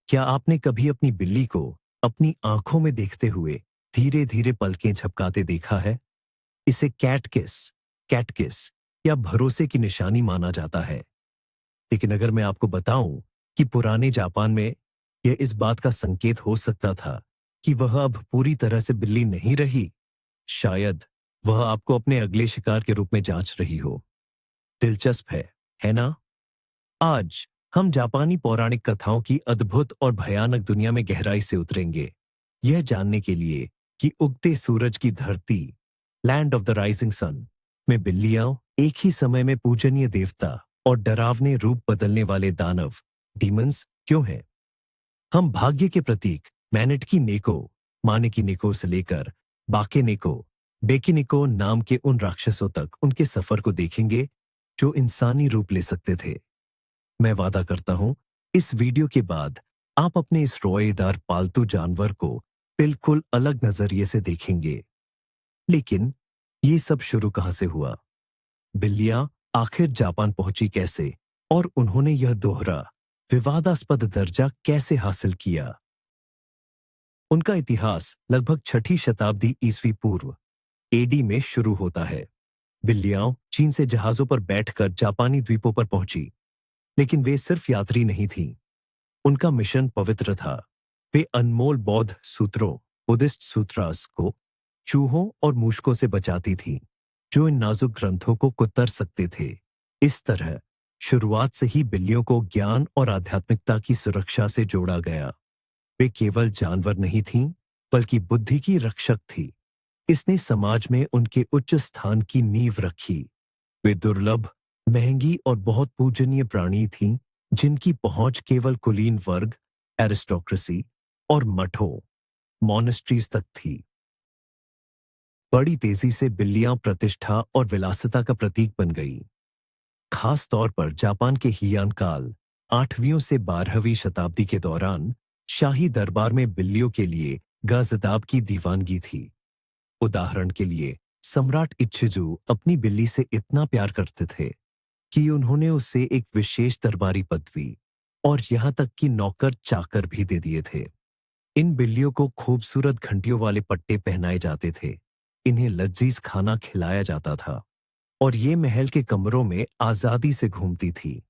क्या आपने कभी अपनी बिल्ली को अपनी आंखों में देखते हुए धीरे धीरे पलकें झपकाते देखा है? इसे कैट किस या भरोसे की निशानी माना जाता है। लेकिन अगर मैं आपको बताऊं कि पुराने जापान में यह इस बात का संकेत हो सकता था कि वह अब पूरी तरह से बिल्ली नहीं रही, शायद वह आपको अपने अगले शिकार के रूप में जांच रही हो। दिलचस्प है ना? आज हम जापानी पौराणिक कथाओं की अद्भुत और भयानक दुनिया में गहराई से उतरेंगे, यह जानने के लिए कि उगते सूरज की धरती, land of the rising sun में बिल्लियां एक ही समय में पूजनीय देवता और डरावने रूप बदलने वाले दानव, डीमंस क्यों हैं। हम भाग्य के प्रतीक मैनेटकी नेको, मानेकी नेको से लेकर बाके नेको, बेकिनिको नाम के उन राक्षसों तक उनके सफर को देखेंगे जो इंसानी रूप ले सकते थे। मैं वादा करता हूं, इस वीडियो के बाद आप अपने इस रोएदार पालतू जानवर को बिल्कुल अलग नजरिए से देखेंगे। लेकिन ये सब शुरू कहां से हुआ? बिल्लियां आखिर जापान पहुंची कैसे और उन्होंने यह दोहरा विवादास्पद दर्जा कैसे हासिल किया? उनका इतिहास लगभग 6ठी शताब्दी ईस्वी पूर्व एडी में शुरू होता है। बिल्लियां चीन से जहाजों पर बैठकर जापानी द्वीपों पर पहुंची, लेकिन वे सिर्फ यात्री नहीं थीं। उनका मिशन पवित्र था। वे अनमोल बौद्ध सूत्रों, बुद्धिस्ट सूत्रास को चूहों और मूषकों से बचाती थीं, जो इन नाजुक ग्रंथों को कुतर सकते थे। इस तरह शुरुआत से ही बिल्लियों को ज्ञान और आध्यात्मिकता की सुरक्षा से जोड़ा गया। वे केवल जानवर नहीं थीं, बल्कि बुद्धि की रक्षक थी। इसने समाज में उनके उच्च स्थान की नींव रखी। वे दुर्लभ, महंगी और बहुत पूजनीय प्राणी थीं, जिनकी पहुंच केवल कुलीन वर्ग, एरिस्टोक्रेसी और मठों, मॉनेस्ट्रीज तक थी। बड़ी तेजी से बिल्लियां प्रतिष्ठा और विलासिता का प्रतीक बन गईं। खास तौर पर जापान के हियान काल 8वीं से 12वीं शताब्दी के दौरान शाही दरबार में बिल्लियों के लिए गाजदाब की दीवानगी थी। उदाहरण के लिए, सम्राट इच्छिजू अपनी बिल्ली से इतना प्यार करते थे कि उन्होंने उसे एक विशेष दरबारी पदवी और यहां तक कि नौकर चाकर भी दे दिए थे। इन बिल्लियों को खूबसूरत घंटियों वाले पट्टे पहनाए जाते थे, इन्हें लजीज खाना खिलाया जाता था और ये महल के कमरों में आजादी से घूमती थी।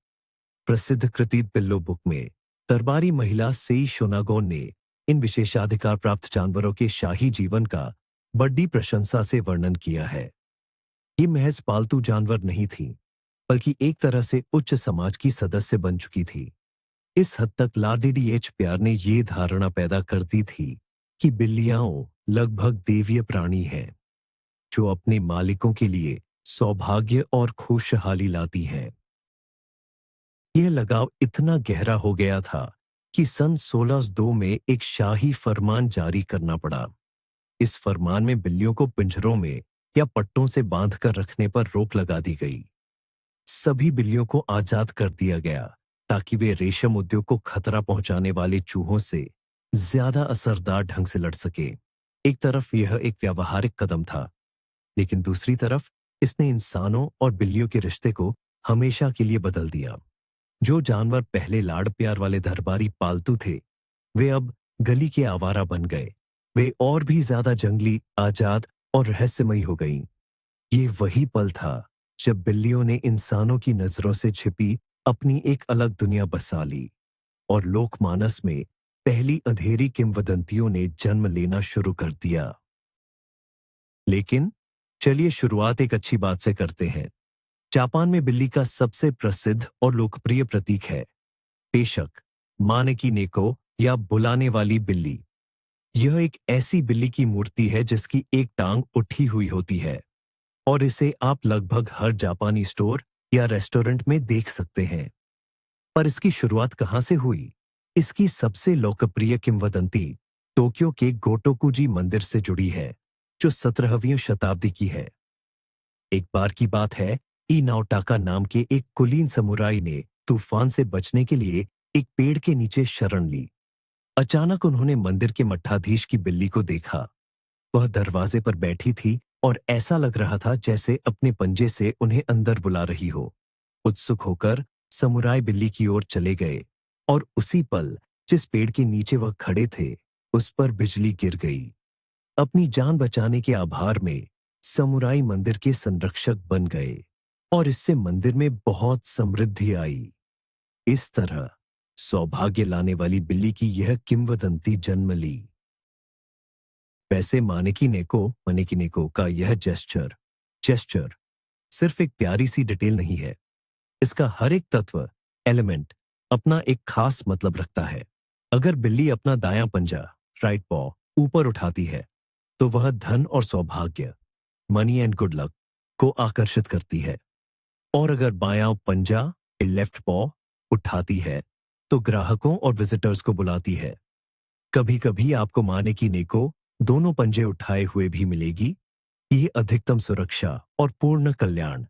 प्रसिद्ध कृतित पिल्लो बुक में दरबारी महिला सेई शोनागोन ने इन विशेषाधिकार प्राप्त जानवरों के शाही जीवन का बड़ी प्रशंसा से वर्णन किया है। ये महज पालतू जानवर नहीं थी, बल्कि एक तरह से उच्च समाज की सदस्य बन चुकी थी। इस हद तक लाडीडीएच प्यार ने ये धारणा पैदा कर दी थी कि बिल्लियां लगभग देवीय प्राणी हैं, जो अपने मालिकों के लिए सौभाग्य और खुशहाली लाती हैं। यह लगाव इतना गहरा हो गया था कि सन 1602 में एक शाही फरमान जारी करना पड़ा। इस फरमान में बिल्लियों को पिंजरों में या पट्टों से बांधकर रखने पर रोक लगा दी गई। सभी बिल्लियों को आजाद कर दिया गया ताकि वे रेशम उद्योग को खतरा पहुंचाने वाले चूहों से ज्यादा असरदार ढंग से लड़ सके। एक तरफ यह एक व्यावहारिक कदम था, लेकिन दूसरी तरफ इसने इंसानों और बिल्लियों के रिश्ते को हमेशा के लिए बदल दिया। जो जानवर पहले लाड़ प्यार वाले दरबारी पालतू थे, वे अब गली के आवारा बन गए। वे और भी ज्यादा जंगली, आजाद और रहस्यमयी हो गईं। ये वही पल था जब बिल्लियों ने इंसानों की नजरों से छिपी अपनी एक अलग दुनिया बसा ली और लोकमानस में पहली अंधेरी किंवदंतियों ने जन्म लेना शुरू कर दिया। लेकिन चलिए शुरुआत एक अच्छी बात से करते हैं। जापान में बिल्ली का सबसे प्रसिद्ध और लोकप्रिय प्रतीक है पेशक, मानेकी नेको या बुलाने वाली बिल्ली। यह एक ऐसी बिल्ली की मूर्ति है जिसकी एक टांग उठी हुई होती है और इसे आप लगभग हर जापानी स्टोर या रेस्टोरेंट में देख सकते हैं। पर इसकी शुरुआत कहां से हुई? इसकी सबसे लोकप्रिय किंवदंती टोक्यो के गोटोकुजी मंदिर से जुड़ी है, जो 17वीं शताब्दी की है। एक बार की बात है, इनाओटाका नाम के एक कुलीन समुराई ने तूफान से बचने के लिए एक पेड़ के नीचे शरण ली। अचानक उन्होंने मंदिर के मठाधीश की बिल्ली को देखा। वह दरवाजे पर बैठी थी और ऐसा लग रहा था जैसे अपने पंजे से उन्हें अंदर बुला रही हो। उत्सुक होकर समुराई बिल्ली की ओर चले गए और उसी पल जिस पेड़ के नीचे वह खड़े थे उस पर बिजली गिर गई। अपनी जान बचाने के आभार में समुराई मंदिर के संरक्षक बन गए और इससे मंदिर में बहुत समृद्धि आई। इस तरह सौभाग्य लाने वाली बिल्ली की यह किंवदंती जन्म ली। वैसे मानेकी नेको का यह जेस्चर सिर्फ एक प्यारी सी डिटेल नहीं है। इसका हर एक तत्व, एलिमेंट अपना एक खास मतलब रखता है। अगर बिल्ली अपना दायां पंजा, राइट पॉ, ऊपर उठाती है तो वह धन और सौभाग्य, मनी एंड गुड लक को आकर्षित करती है। और अगर बायां पंजा, लेफ्ट पॉ, उठाती है तो ग्राहकों और विजिटर्स को बुलाती है। कभी कभी आपको मानेकी नेको दोनों पंजे उठाए हुए भी मिलेगी। ये अधिकतम सुरक्षा और पूर्ण कल्याण,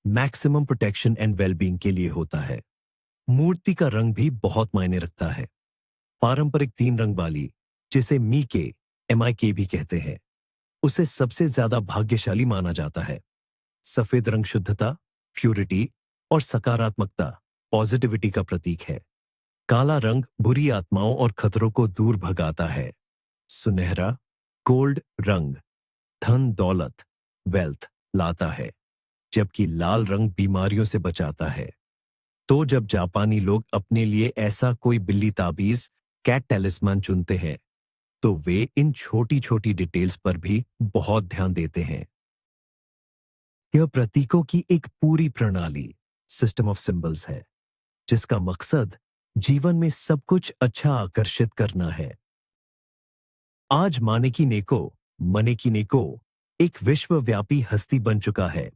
मैक्सिमम प्रोटेक्शन एंड वेलबींग के लिए होता है। मूर्ति का रंग भी बहुत मायने रखता है। पारंपरिक 3 रंग वाली, जिसे MIK भी कहते हैं, उसे सबसे ज्यादा भाग्यशाली माना जाता है। सफेद रंग शुद्धता, प्यूरिटी और सकारात्मकता, पॉजिटिविटी का प्रतीक है। काला रंग बुरी आत्माओं और खतरों को दूर भगाता है। सुनहरा, गोल्ड रंग धन, दौलत, वेल्थ लाता है, जबकि लाल रंग बीमारियों से बचाता है। तो जब जापानी लोग अपने लिए ऐसा कोई बिल्ली ताबीज, कैट टैलिस्मान चुनते हैं तो वे इन छोटी छोटी डिटेल्स पर भी बहुत ध्यान देते हैं। यह प्रतीकों की एक पूरी प्रणाली, सिस्टम ऑफ सिंबल्स है, जिसका मकसद जीवन में सब कुछ अच्छा आकर्षित करना है। आज मानेकी नेको एक विश्वव्यापी हस्ती बन चुका है।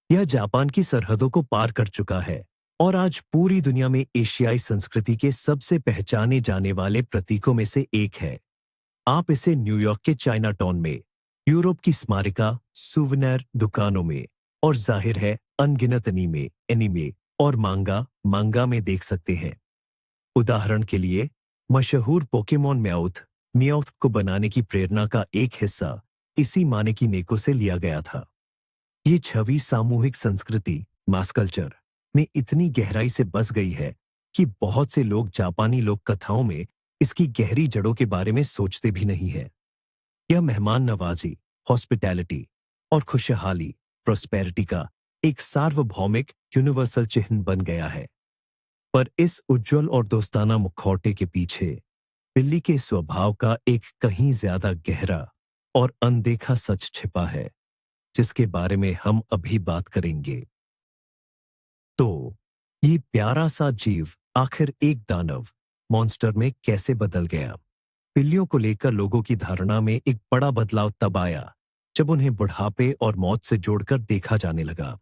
यह जापान की सरहदों को पार कर चुका है और आज पूरी दुनिया में एशियाई संस्कृति के सबसे पहचाने जाने वाले प्रतीकों में से एक है। आप इसे न्यूयॉर्क के चाइना टाउन में, यूरोप की स्मारिका सुवेनिर दुकानों में और जाहिर है अनगिनत एनीमे और मांगा में देख सकते हैं। उदाहरण के लिए, मशहूर पोकेमॉन म्याउथ को बनाने की प्रेरणा का एक हिस्सा इसी मानेकी नेको से लिया गया था। ये छवि सामूहिक संस्कृति, मास कल्चर में इतनी गहराई से बस गई है कि बहुत से लोग जापानी लोक कथाओं में इसकी गहरी जड़ों के बारे में सोचते भी नहीं है। यह मेहमान नवाजी, हॉस्पिटैलिटी और खुशहाली, प्रोस्पेरिटी का एक सार्वभौमिक यूनिवर्सल चिन्ह बन गया है। पर इस उज्जवल और दोस्ताना मुखौटे के पीछे बिल्ली के स्वभाव का एक कहीं ज्यादा गहरा और अनदेखा सच छिपा है, जिसके बारे में हम अभी बात करेंगे। तो ये प्यारा सा जीव आखिर एक दानव, मॉन्स्टर में कैसे बदल गया? बिल्लियों को लेकर लोगों की धारणा में एक बड़ा बदलाव तब आया जब उन्हें बुढ़ापे और मौत से जोड़कर देखा जाने लगा।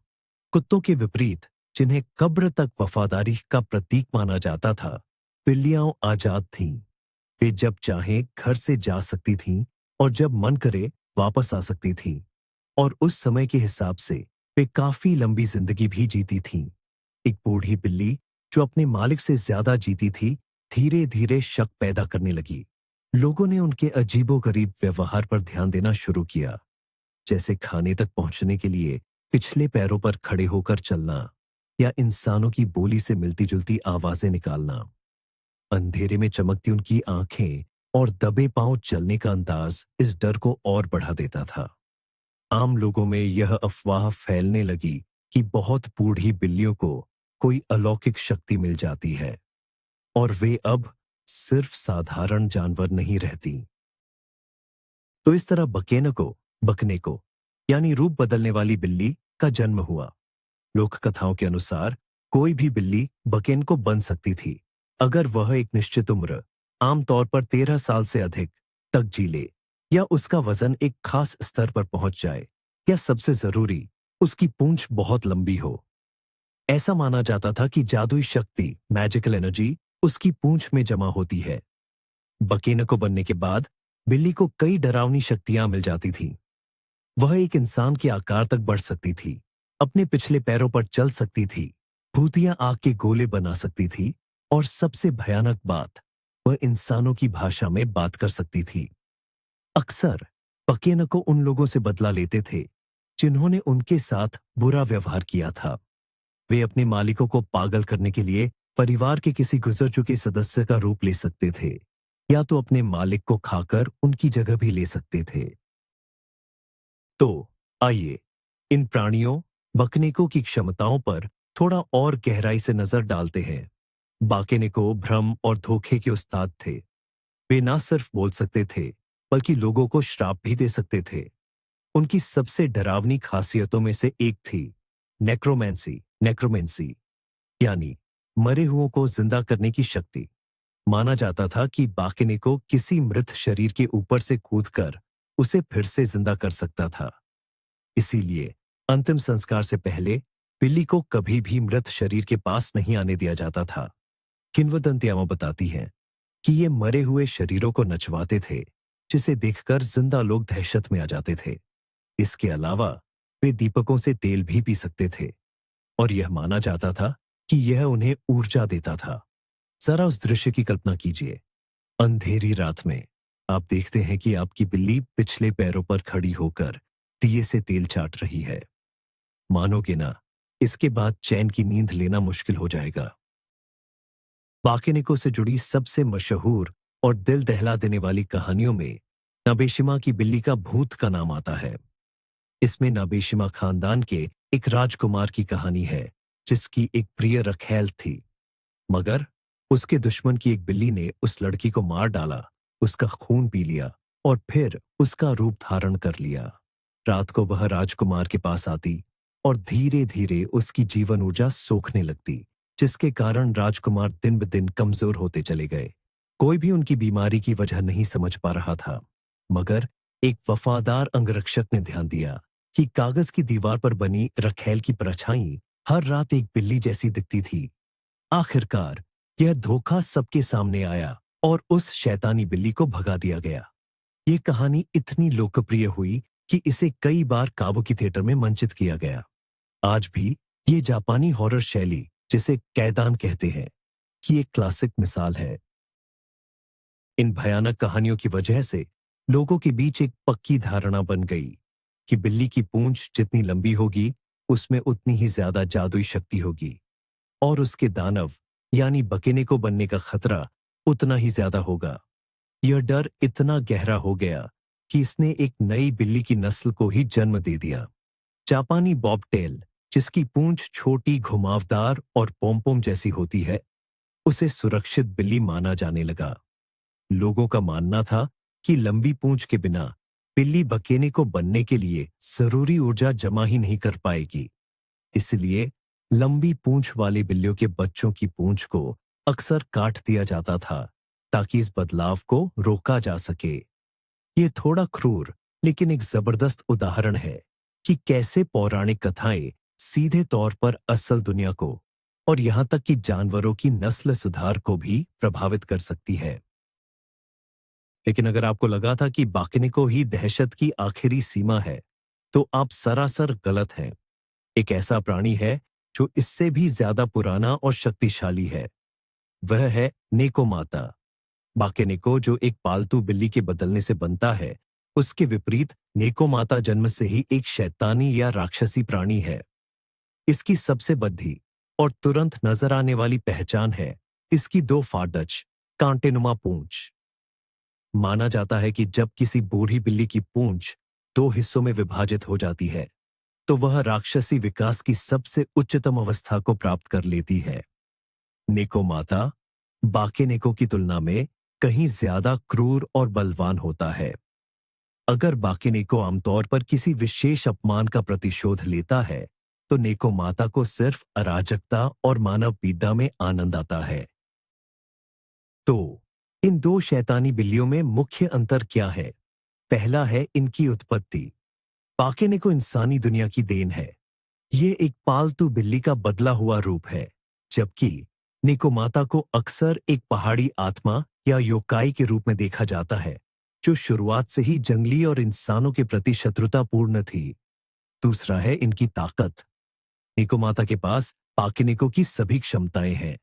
कुत्तों के विपरीत, जिन्हें कब्र तक वफादारी का प्रतीक माना जाता था, बिल्लियां आजाद थीं। वे जब चाहें घर से जा सकती थीं और जब मन करे वापस आ सकती थीं। और उस समय के हिसाब से वे काफी लंबी जिंदगी भी जीती थीं। एक बूढ़ी बिल्ली जो अपने मालिक से ज्यादा जीती थी, धीरे धीरे शक पैदा करने लगी। लोगों ने उनके अजीबोगरीब व्यवहार पर ध्यान देना शुरू किया, जैसे खाने तक पहुंचने के लिए पिछले पैरों पर खड़े होकर चलना या इंसानों की बोली से मिलती जुलती आवाजें निकालना। अंधेरे में चमकती उनकी आंखें और दबे पांव चलने का अंदाज इस डर को और बढ़ा देता था। आम लोगों में यह अफवाह फैलने लगी कि बहुत बूढ़ी बिल्लियों को कोई अलौकिक शक्ति मिल जाती है और वे अब सिर्फ साधारण जानवर नहीं रहती। तो इस तरह बकने को यानी रूप बदलने वाली बिल्ली का जन्म हुआ। लोक कथाओं के अनुसार कोई भी बिल्ली बकेन को बन सकती थी, अगर वह एक निश्चित उम्र, आमतौर पर 13 साल से अधिक तक जी ले, या उसका वजन एक खास स्तर पर पहुंच जाए, या सबसे जरूरी, उसकी पूंछ बहुत लंबी हो। ऐसा माना जाता था कि जादुई शक्ति, मैजिकल एनर्जी उसकी पूंछ में जमा होती है। बकेन को बनने के बाद बिल्ली को कई डरावनी शक्तियां मिल जाती थीं। वह एक इंसान के आकार तक बढ़ सकती थी, अपने पिछले पैरों पर चल सकती थी, भूतिया आग के गोले बना सकती थी, और सबसे भयानक बात, वह इंसानों की भाषा में बात कर सकती थी। अक्सर बकेन को उन लोगों से बदला लेते थे जिन्होंने उनके साथ बुरा व्यवहार किया था। वे अपने मालिकों को पागल करने के लिए परिवार के किसी गुजर चुके सदस्य का रूप ले सकते थे, या तो अपने मालिक को खाकर उनकी जगह भी ले सकते थे। तो आइए इन प्राणियों, बकनेकों की क्षमताओं पर थोड़ा और गहराई से नजर डालते हैं। बाकेनेको भ्रम और धोखे के उस्ताद थे। वे ना सिर्फ बोल सकते थे, बल्कि लोगों को श्राप भी दे सकते थे। उनकी सबसे डरावनी खासियतों में से एक थी नेक्रोमेंसी नेक्रोमेंसी यानी मरे हुओं को जिंदा करने की शक्ति। माना जाता था कि बाकेनेको किसी मृत शरीर के ऊपर से कूदकर उसे फिर से जिंदा कर सकता था। इसीलिए अंतिम संस्कार से पहले बिल्ली को कभी भी मृत शरीर के पास नहीं आने दिया जाता था। किंवदंतियां बताती हैं कि ये मरे हुए शरीरों को नचवाते थे, जिसे देखकर जिंदा लोग दहशत में आ जाते थे। इसके अलावा वे दीपकों से तेल भी पी सकते थे, और यह माना जाता था कि यह उन्हें ऊर्जा देता था। जरा उस दृश्य की कल्पना कीजिए। अंधेरी रात में आप देखते हैं कि आपकी बिल्ली पिछले पैरों पर खड़ी होकर दिए से तेल चाट रही है। मानोगे ना, इसके बाद चैन की नींद लेना मुश्किल हो जाएगा। बाकेनेको से जुड़ी सबसे मशहूर और दिल दहला देने वाली कहानियों में नाबेशिमा की बिल्ली का भूत का नाम आता है। इसमें नाबेशिमा खानदान के एक राजकुमार की कहानी है, जिसकी एक प्रिय रखैल थी। मगर उसके दुश्मन की एक बिल्ली ने उस लड़की को मार डाला, उसका खून पी लिया और फिर उसका रूप धारण कर लिया। रात को वह राजकुमार के पास आती और धीरे धीरे उसकी जीवन ऊर्जा सोखने लगती, जिसके कारण राजकुमार दिन ब दिन कमजोर होते चले गए। कोई भी उनकी बीमारी की वजह नहीं समझ पा रहा था, मगर एक वफादार अंगरक्षक ने ध्यान दिया कि कागज की दीवार पर बनी रखैल की परछाई हर रात एक बिल्ली जैसी दिखती थी। आखिरकार यह धोखा सबके सामने आया और उस शैतानी बिल्ली को भगा दिया गया। ये कहानी इतनी लोकप्रिय हुई कि इसे कई बार काबुकी थिएटर में मंचित किया गया। आज भी ये जापानी हॉरर शैली, जिसे कैदान कहते हैं, की एक क्लासिक मिसाल है। इन भयानक कहानियों की वजह से लोगों के बीच एक पक्की धारणा बन गई कि बिल्ली की पूंछ जितनी लंबी होगी, उसमें उतनी ही ज्यादा जादुई शक्ति होगी, और उसके दानव यानी बकेनेको बनने का खतरा उतना ही ज्यादा होगा। यह डर इतना गहरा हो गया कि इसने एक नई बिल्ली की नस्ल को ही जन्म दे दिया। जापानी बॉबटेल, जिसकी पूंछ छोटी, घुमावदार और पोमपोम जैसी होती है, उसे सुरक्षित बिल्ली माना जाने लगा। लोगों का मानना था कि लंबी पूंछ के बिना बिल्ली बकेनेको बनने के लिए जरूरी ऊर्जा जमा ही नहीं कर पाएगी। इसलिए लंबी पूंछ वाली बिल्लियों के बच्चों की पूंछ को अक्सर काट दिया जाता था, ताकि इस बदलाव को रोका जा सके। ये थोड़ा क्रूर लेकिन एक जबरदस्त उदाहरण है कि कैसे पौराणिक कथाएं सीधे तौर पर असल दुनिया को और यहां तक कि जानवरों की नस्ल सुधार को भी प्रभावित कर सकती है। लेकिन अगर आपको लगा था कि बाकेनेको ही दहशत की आखिरी सीमा है, तो आप सरासर गलत हैं। एक ऐसा प्राणी है जो इससे भी ज्यादा पुराना और शक्तिशाली है। वह है नेको माता। बाकेनेको, जो एक पालतू बिल्ली के बदलने से बनता है, उसके विपरीत नेको माता जन्म से ही एक शैतानी या राक्षसी प्राणी है। इसकी सबसे बद्धी और तुरंत नजर आने वाली पहचान है इसकी दो फाड़च, कांटेनुमा पूंछ। माना जाता है कि जब किसी बूढ़ी बिल्ली की पूंछ दो हिस्सों में विभाजित हो जाती है, तो वह राक्षसी विकास की सबसे उच्चतम अवस्था को प्राप्त कर लेती है। नेको माता बाकेनेको की तुलना में कहीं ज्यादा क्रूर और बलवान होता है। अगर बाकेनेको आमतौर पर किसी विशेष अपमान का प्रतिशोध लेता है, तो नेको माता को सिर्फ अराजकता और मानव पीड़ा में आनंद आता है। तो इन दो शैतानी बिल्लियों में मुख्य अंतर क्या है? पहला है इनकी उत्पत्ति। बाकेनेको इंसानी दुनिया की देन है। ये एक पालतू बिल्ली का बदला हुआ रूप है, जबकि नेको माता को अक्सर एक पहाड़ी आत्मा या योकाई के रूप में देखा जाता है, जो शुरुआत से ही जंगली और इंसानों के प्रति शत्रुतापूर्ण थी। दूसरा है इनकी ताकत। नेको माता के पास बाकेनेको की सभी क्षमताएं हैं,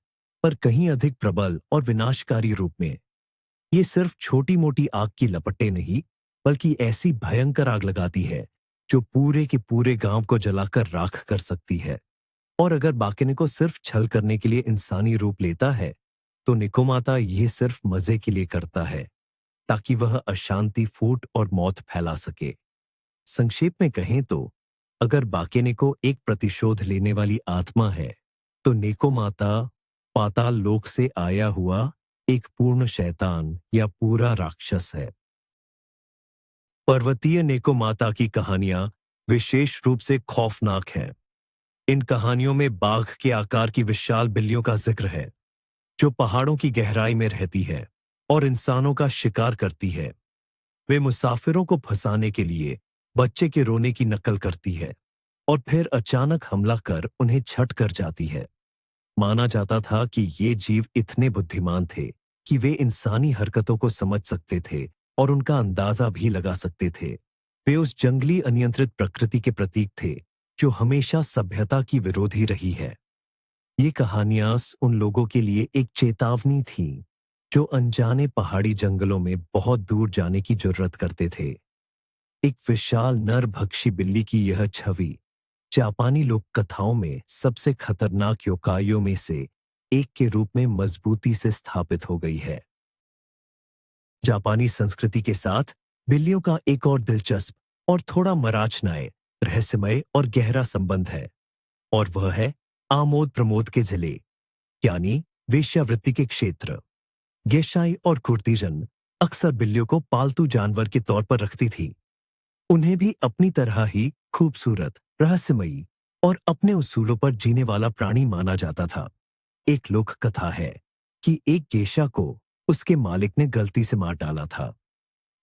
पर कहीं अधिक प्रबल और विनाशकारी रूप में। ये सिर्फ छोटी मोटी आग की लपटें नहीं, बल्कि ऐसी भयंकर आग लगाती है जो पूरे के पूरे गांव को जलाकर राख कर सकती है। और अगर बाकेनेको सिर्फ छल करने के लिए इंसानी रूप लेता है, तो निकोमाता ये सिर्फ मजे के लिए करता है, ताकि वह अशांति, फूट और मौत फैला सके। संक्षेप में कहें तो, अगर बाकेनेको एक प्रतिशोध लेने वाली आत्मा है, तो नेकोमाता पाताल लोक से आया हुआ एक पूर्ण शैतान या पूरा राक्षस है। पर्वतीय नेकोमाता की कहानियां विशेष रूप से खौफनाक हैं। इन कहानियों में बाघ के आकार की विशाल बिल्लियों का जिक्र है, जो पहाड़ों की गहराई में रहती है और इंसानों का शिकार करती है। वे मुसाफिरों को फंसाने के लिए बच्चे के रोने की नकल करती है और फिर अचानक हमला कर उन्हें छट कर जाती है। माना जाता था कि ये जीव इतने बुद्धिमान थे कि वे इंसानी हरकतों को समझ सकते थे और उनका अंदाजा भी लगा सकते थे। वे उस जंगली अनियंत्रित प्रकृति के प्रतीक थे जो हमेशा सभ्यता की विरोधी रही है। ये कहानियां उन लोगों के लिए एक चेतावनी थी जो अनजाने पहाड़ी जंगलों में बहुत दूर जाने की जुर्रत करते थे। एक विशाल नरभक्षी बिल्ली की यह छवि जापानी लोक कथाओं में सबसे खतरनाक योकाइयों में से एक के रूप में मजबूती से स्थापित हो गई है। जापानी संस्कृति के साथ बिल्लियों का एक और दिलचस्प और थोड़ा मराचनाय, रहस्यमय और गहरा संबंध है, और वह है आमोद प्रमोद के जिले, यानी वेश्यावृत्ति के क्षेत्र। गेशाई और कुर्तीजन अक्सर बिल्लियों को पालतू जानवर के तौर पर रखती थी। उन्हें भी अपनी तरह ही खूबसूरत, रहस्यमयी और अपने उसूलों पर जीने वाला प्राणी माना जाता था। एक लोक कथा है कि एक गेशा को उसके मालिक ने गलती से मार डाला था।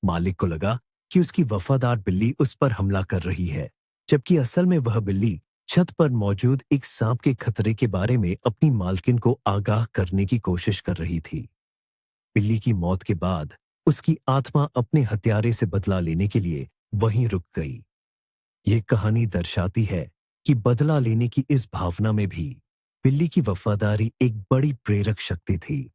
मालिक को लगा कि उसकी वफादार बिल्ली उस पर हमला कर रही है, जबकि असल में वह बिल्ली छत पर मौजूद एक सांप के खतरे के बारे में अपनी मालकिन को आगाह करने की कोशिश कर रही थी। बिल्ली की मौत के बाद उसकी आत्मा अपने हत्यारे से बदला लेने के लिए वहीं रुक गई। यह कहानी दर्शाती है कि बदला लेने की इस भावना में भी बिल्ली की वफादारी एक बड़ी प्रेरक शक्ति थी।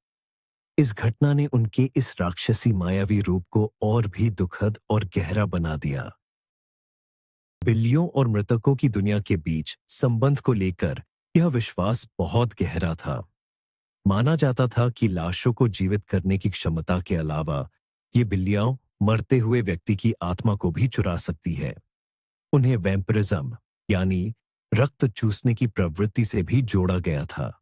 इस घटना ने उनके इस राक्षसी मायावी रूप को और भी दुखद और गहरा बना दिया। बिल्लियों और मृतकों की दुनिया के बीच संबंध को लेकर यह विश्वास बहुत गहरा था। माना जाता था कि लाशों को जीवित करने की क्षमता के अलावा ये बिल्लियां मरते हुए व्यक्ति की आत्मा को भी चुरा सकती है। उन्हें वैम्पिरिज्म यानी रक्त चूसने की प्रवृत्ति से भी जोड़ा गया था।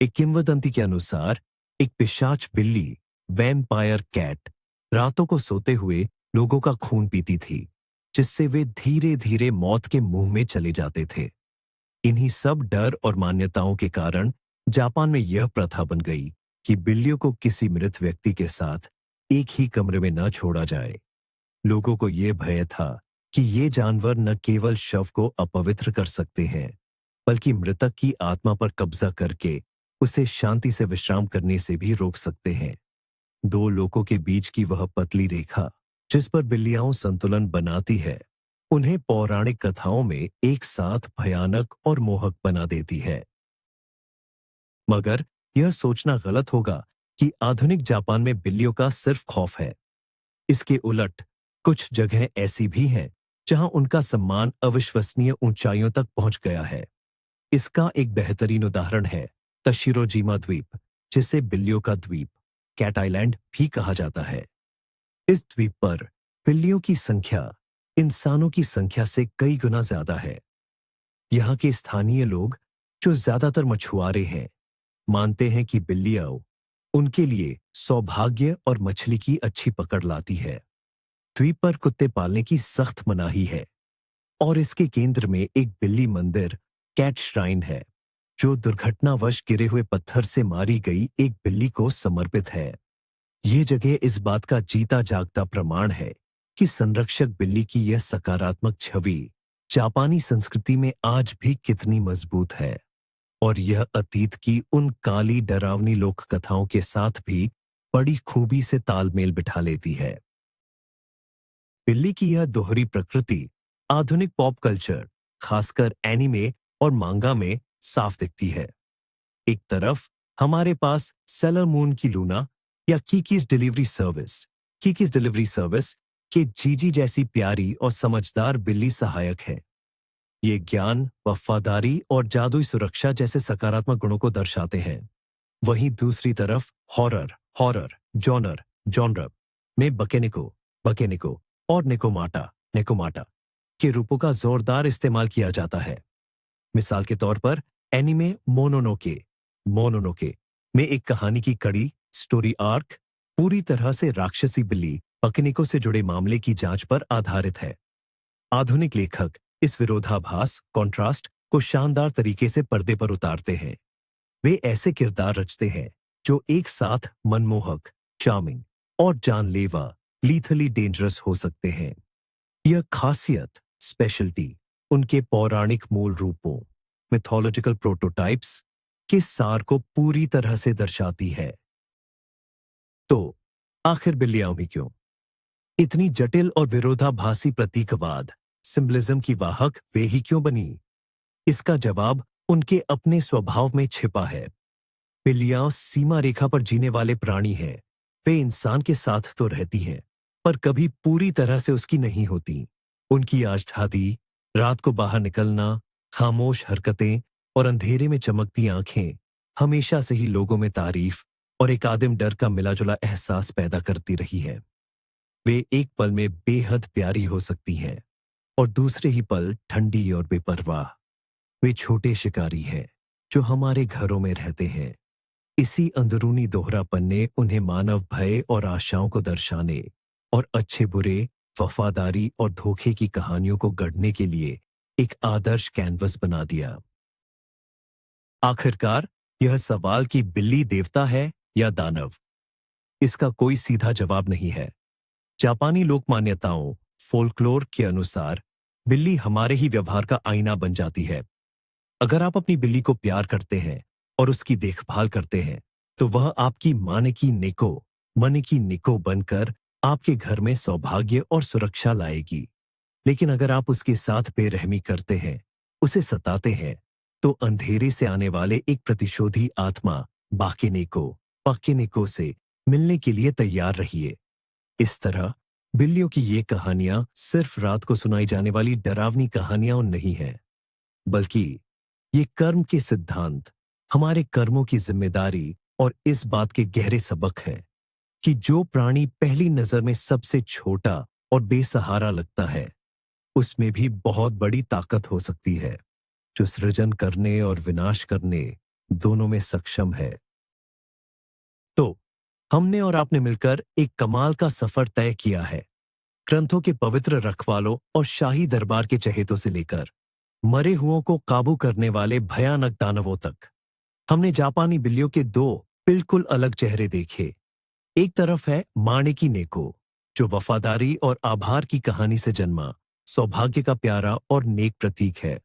एक किंवदंती के अनुसार एक पिशाच बिल्ली, वैम्पायर कैट, रातों को सोते हुए लोगों का खून पीती थी, जिससे वे धीरे धीरे मौत के मुंह में चले जाते थे। इन्हीं सब डर और मान्यताओं के कारण जापान में यह प्रथा बन गई कि बिल्लियों को किसी मृत व्यक्ति के साथ एक ही कमरे में न छोड़ा जाए। लोगों को यह भय था कि ये जानवर न केवल शव को अपवित्र कर सकते हैं, बल्कि मृतक की आत्मा पर कब्जा करके उसे शांति से विश्राम करने से भी रोक सकते हैं। दो लोगों के बीच की वह पतली रेखा जिस पर बिल्लियां संतुलन बनाती है, उन्हें पौराणिक कथाओं में एक साथ भयानक और मोहक बना देती है। मगर यह सोचना गलत होगा कि आधुनिक जापान में बिल्लियों का सिर्फ खौफ है। इसके उलट कुछ जगह ऐसी भी हैं जहां उनका सम्मान अविश्वसनीय ऊंचाइयों तक पहुंच गया है। इसका एक बेहतरीन उदाहरण है तशिरोजिमा द्वीप, जिसे बिल्लियों का द्वीप, कैट आइलैंड भी कहा जाता है। इस द्वीप पर बिल्लियों की संख्या इंसानों की संख्या से कई गुना ज्यादा है। यहाँ के स्थानीय लोग, जो ज्यादातर मछुआरे हैं, मानते हैं कि बिल्लियां उनके लिए सौभाग्य और मछली की अच्छी पकड़ लाती है। द्वीप पर कुत्ते पालने की सख्त मनाही है और इसके केंद्र में एक बिल्ली मंदिर, कैट श्राइन है, जो दुर्घटनावश गिरे हुए पत्थर से मारी गई एक बिल्ली को समर्पित है। यह जगह इस बात का जीता जागता प्रमाण है कि संरक्षक बिल्ली की यह सकारात्मक छवि जापानी संस्कृति में आज भी कितनी मजबूत है, और यह अतीत की उन काली डरावनी लोक कथाओं के साथ भी बड़ी खूबी से तालमेल बिठा लेती है। बिल्ली की यह दोहरी प्रकृति आधुनिक पॉप कल्चर, खासकर एनिमे और मांगा में साफ दिखती है। एक तरफ हमारे पास सेलर मून की लूना या कीकीज डिलीवरी सर्विस के जीजी जैसी प्यारी और समझदार बिल्ली सहायक है। ये ज्ञान, वफादारी और जादुई सुरक्षा जैसे सकारात्मक गुणों को दर्शाते हैं। वहीं दूसरी तरफ हॉरर, हॉरर, जॉनर, जॉनर में बकेनिको, बकेनिको और निकोमाटा, निकोमाटा के रूपों का जोरदार इस्तेमाल किया जाता है। मिसाल के तौर पर एनिमे मोनोनोके, मोनोनोके में एक कहानी की कड़ी, स्टोरी आर्क पूरी तरह से राक्षसी बिल्ली बकेनिको से जुड़े मामले की जांच पर आधारित है। आधुनिक लेखक इस विरोधाभास, कॉन्ट्रास्ट को शानदार तरीके से पर्दे पर उतारते हैं। वे ऐसे किरदार रचते हैं जो एक साथ मनमोहक, चार्मिंग और जानलेवा, लीथली डेंजरस हो सकते हैं। यह खासियत, स्पेशलिटी उनके पौराणिक मूल रूपों, मिथोलॉजिकल प्रोटोटाइप्स के सार को पूरी तरह से दर्शाती है। तो आखिर बिल्लियां हुई क्यों? इतनी जटिल और विरोधाभासी प्रतीकवाद, सिंबलिज्म की वाहक वे ही क्यों बनी? इसका जवाब उनके अपने स्वभाव में छिपा है। बिल्लियां सीमा रेखा पर जीने वाले प्राणी हैं। वे इंसान के साथ तो रहती हैं, पर कभी पूरी तरह से उसकी नहीं होती। उनकी आज़ादी, रात को बाहर निकलना, खामोश हरकतें और अंधेरे में चमकती आंखें हमेशा से ही लोगों में तारीफ और एक आदिम डर का मिला-जुला एहसास पैदा करती रही है। वे एक पल में बेहद प्यारी हो सकती हैं और दूसरे ही पल ठंडी और बेपरवाह। वे छोटे शिकारी हैं जो हमारे घरों में रहते हैं। इसी अंदरूनी दोहरापन ने उन्हें मानव भय और आशाओं को दर्शाने और अच्छे बुरे, वफादारी और धोखे की कहानियों को गढ़ने के लिए एक आदर्श कैनवस बना दिया। आखिरकार यह सवाल कि बिल्ली देवता है या दानव, इसका कोई सीधा जवाब नहीं है। जापानी लोक मान्यताओं, फोल्कलोर के अनुसार बिल्ली हमारे ही व्यवहार का आईना बन जाती है। अगर आप अपनी बिल्ली को प्यार करते हैं और उसकी देखभाल करते हैं, तो वह आपकी मानेकी नेको, मनेकी निको बनकर आपके घर में सौभाग्य और सुरक्षा लाएगी। लेकिन अगर आप उसके साथ बेरहमी करते हैं, उसे सताते हैं, तो अंधेरे से आने वाले एक प्रतिशोधी आत्मा बाकेनेको, पकेनेको से मिलने के लिए तैयार रहिए। इस तरह बिल्लियों की ये कहानियां सिर्फ रात को सुनाई जाने वाली डरावनी कहानियां नहीं हैं, बल्कि ये कर्म के सिद्धांत, हमारे कर्मों की जिम्मेदारी और इस बात के गहरे सबक है कि जो प्राणी पहली नजर में सबसे छोटा और बेसहारा लगता है, उसमें भी बहुत बड़ी ताकत हो सकती है, जो सृजन करने और विनाश करने दोनों में सक्षम है। तो हमने और आपने मिलकर एक कमाल का सफर तय किया है। ग्रंथों के पवित्र रखवालों और शाही दरबार के चहेतों से लेकर मरे हुओं को काबू करने वाले भयानक दानवों तक, हमने जापानी बिल्लियों के दो बिल्कुल अलग चेहरे देखे। एक तरफ है माणिकी नेको, जो वफादारी और आभार की कहानी से जन्मा, सौभाग्य का प्यारा और नेक प्रतीक है।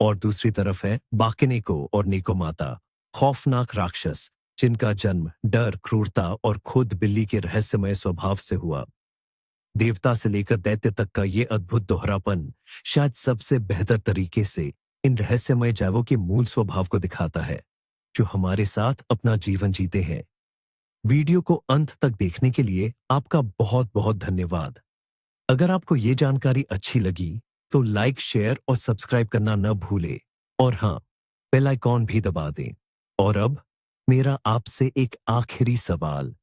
और दूसरी तरफ है बाकेनेको और नेको माता, खौफनाक राक्षस, जिनका जन्म डर, क्रूरता और खुद बिल्ली के रहस्यमय स्वभाव से हुआ। देवता से लेकर दैत्य तक का ये अद्भुत दोहरापन शायद सबसे बेहतर तरीके से इन रहस्यमय जैवों के मूल स्वभाव को दिखाता है, जो हमारे साथ अपना जीवन जीते हैं। वीडियो को अंत तक देखने के लिए आपका बहुत बहुत धन्यवाद। अगर आपको ये जानकारी अच्छी लगी तो लाइक, शेयर और सब्सक्राइब करना न भूलें। और हाँ, बेल आइकॉन भी दबा दें। और अब मेरा आपसे एक आखिरी सवाल,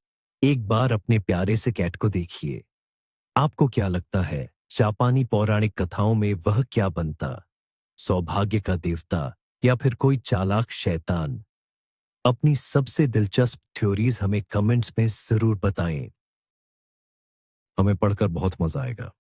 एक बार अपने प्यारे से कैट को देखिए। आपको क्या लगता है, जापानी पौराणिक कथाओं में वह क्या बनता? सौभाग्य का देवता या फिर कोई चालाक शैतान? अपनी सबसे दिलचस्प थ्योरीज हमें कमेंट्स में जरूर बताएं। हमें पढ़कर बहुत मजा आएगा।